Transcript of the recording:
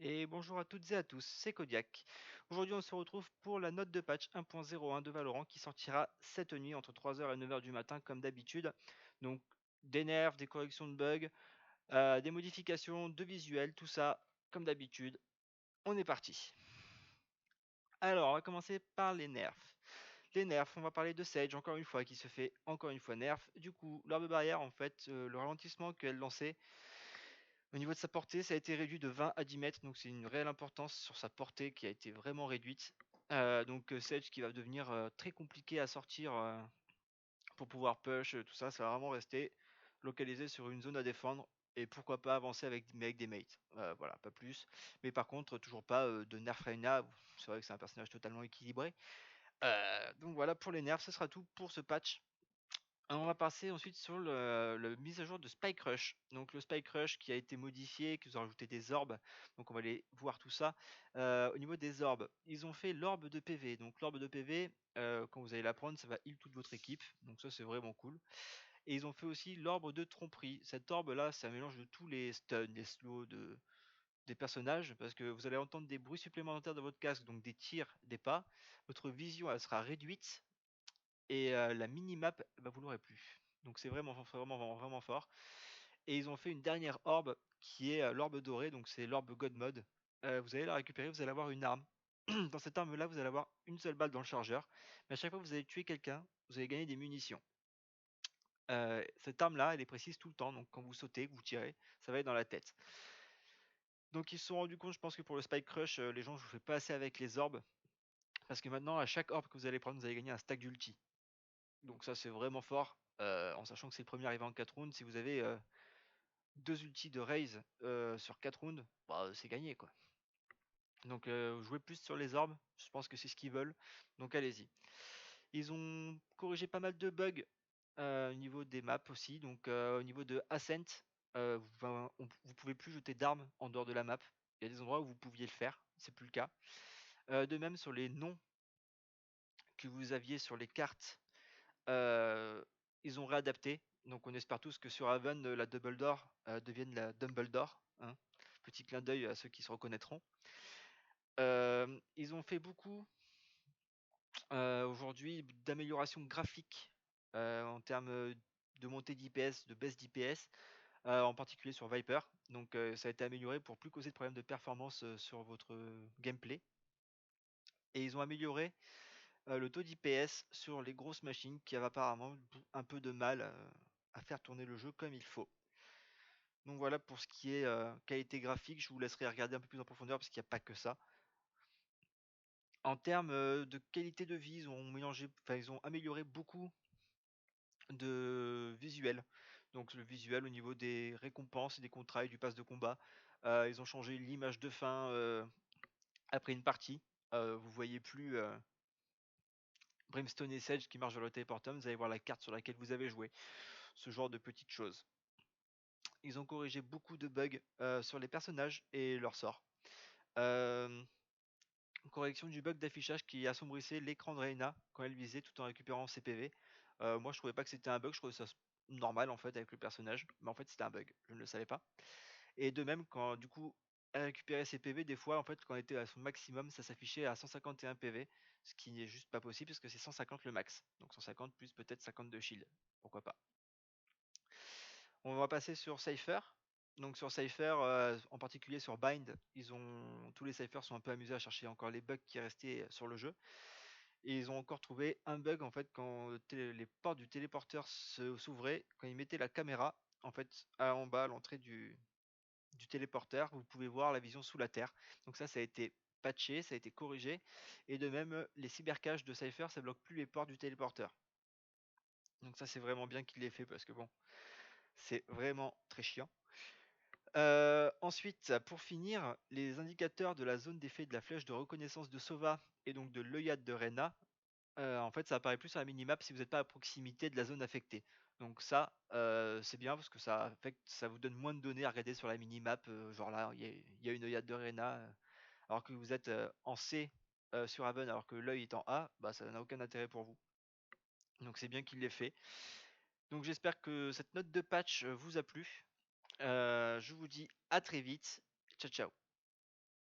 Et bonjour à toutes et à tous, c'est Kodiak. Aujourd'hui, on se retrouve pour la note de patch 1.01 de Valorant qui sortira cette nuit entre 3h et 9h du matin, comme d'habitude. Donc, des nerfs, des corrections de bugs, des modifications de visuel, tout ça, comme d'habitude. On est parti. Alors, on va commencer par les nerfs. Les nerfs, on va parler de Sage encore une fois, qui se fait encore une fois nerf. Du coup, l'orbe barrière, en fait, le ralentissement qu'elle lançait au niveau de sa portée, ça a été réduit de 20 à 10 mètres, donc c'est une réelle importance sur sa portée qui a été vraiment réduite. Sedge qui va devenir très compliqué à sortir pour pouvoir push, tout ça, ça va vraiment rester localisé sur une zone à défendre et pourquoi pas avancer avec des mates. Voilà, pas plus. Mais par contre, toujours pas de nerf Reyna, c'est vrai que c'est un personnage totalement équilibré. Donc voilà pour les nerfs, ce sera tout pour ce patch. On va passer ensuite sur le mise à jour de Spike Rush. Donc le Spike Rush qui a été modifié, qu'ils ont rajouté des orbes. Donc on va aller voir tout ça. Au niveau des orbes, ils ont fait l'orbe de PV. Donc l'orbe de PV, quand vous allez la prendre, ça va heal toute votre équipe. Donc ça c'est vraiment cool. Et ils ont fait aussi l'orbe de tromperie. Cette orbe là, c'est un mélange de tous les stuns, les slows des personnages. Parce que vous allez entendre des bruits supplémentaires dans votre casque. Donc des tirs, des pas. Votre vision elle sera réduite et la minimap, bah, vous l'aurez plus. Donc c'est vraiment fort. Et ils ont fait une dernière orbe qui est l'orbe dorée, donc c'est l'orbe God Mode. Vous allez la récupérer, vous allez avoir une arme. Dans cette arme là, vous allez avoir une seule balle dans le chargeur. Mais à chaque fois que vous allez tuer quelqu'un, vous allez gagner des munitions. Cette arme là, elle est précise tout le temps, donc quand vous sautez, que vous tirez, ça va être dans la tête. Donc ils se sont rendus compte, je pense que pour le Spike Crush, les gens ne jouaient pas assez avec les orbes. Parce que maintenant, à chaque orbe que vous allez prendre, vous allez gagner un stack d'ulti. Donc ça c'est vraiment fort, en sachant que c'est le premier arrivé en 4 rounds. Si vous avez 2 ultis de raise sur 4 rounds, bah, c'est gagné quoi. Donc jouez plus sur les orbes, je pense que c'est ce qu'ils veulent, donc allez-y. Ils ont corrigé pas mal de bugs au niveau des maps aussi, donc au niveau de Ascent, vous pouvez plus jeter d'armes en dehors de la map. Il y a des endroits où vous pouviez le faire, c'est plus le cas. De même sur les noms que vous aviez sur les cartes, euh, ils ont réadapté. Donc on espère tous que sur Haven, la Double Door devienne la Dumbledore, hein. Petit clin d'œil à ceux qui se reconnaîtront. Ils ont fait beaucoup aujourd'hui d'amélioration graphique en termes de montée d'IPS, de baisse d'IPS, en particulier sur Viper. Donc ça a été amélioré pour plus causer de problèmes de performance sur votre gameplay. Et ils ont amélioré le taux d'IPS sur les grosses machines qui avaient apparemment un peu de mal à faire tourner le jeu comme il faut. Donc voilà pour ce qui est qualité graphique, je vous laisserai regarder un peu plus en profondeur parce qu'il n'y a pas que ça. En termes de qualité de vie, ils ont amélioré beaucoup de visuels. Donc le visuel au niveau des récompenses et des contrats et du pass de combat. Ils ont changé l'image de fin après une partie. Vous voyez plus Brimstone et Sedge qui marchent vers le téléporteur, vous allez voir la carte sur laquelle vous avez joué. Ce genre de petites choses. Ils ont corrigé beaucoup de bugs sur les personnages et leurs sorts. Euh, Correction du bug d'affichage qui assombrissait l'écran de Reina quand elle visait tout en récupérant ses PV. Moi je trouvais pas que c'était un bug, je trouvais ça normal en fait avec le personnage, mais en fait c'était un bug, je ne le savais pas. Et de même quand du coup elle récupérait ses PV, des fois en fait quand elle était à son maximum ça s'affichait à 151 PV, ce qui n'est juste pas possible parce que c'est 150 le max, donc 150 plus peut-être 50 de shield, pourquoi pas. On va passer sur Cypher. Donc sur Cypher, en particulier sur Bind, tous les Cyphers sont un peu amusés à chercher encore les bugs qui restaient sur le jeu. Et ils ont encore trouvé un bug en fait quand les portes du téléporteur s'ouvraient, quand ils mettaient la caméra en fait en bas à l'entrée du téléporteur, vous pouvez voir la vision sous la terre. Donc ça a été patché, ça a été corrigé. Et de même, les cybercaches de Cypher, ça bloque plus les portes du téléporteur. Donc ça c'est vraiment bien qu'il l'ait fait parce que bon, c'est vraiment très chiant. Ensuite, pour finir, les indicateurs de la zone d'effet de la flèche de reconnaissance de Sova et donc de l'œillade de Reyna, en fait, ça apparaît plus sur la minimap si vous n'êtes pas à proximité de la zone affectée. Donc ça, c'est bien parce que ça vous donne moins de données à regarder sur la minimap. Genre là, il y a une œillade de Reyna, alors que vous êtes en C sur Haven, alors que l'œil est en A, bah ça n'a aucun intérêt pour vous. Donc c'est bien qu'il l'ait fait. Donc j'espère que cette note de patch vous a plu. Je vous dis à très vite. Ciao ciao.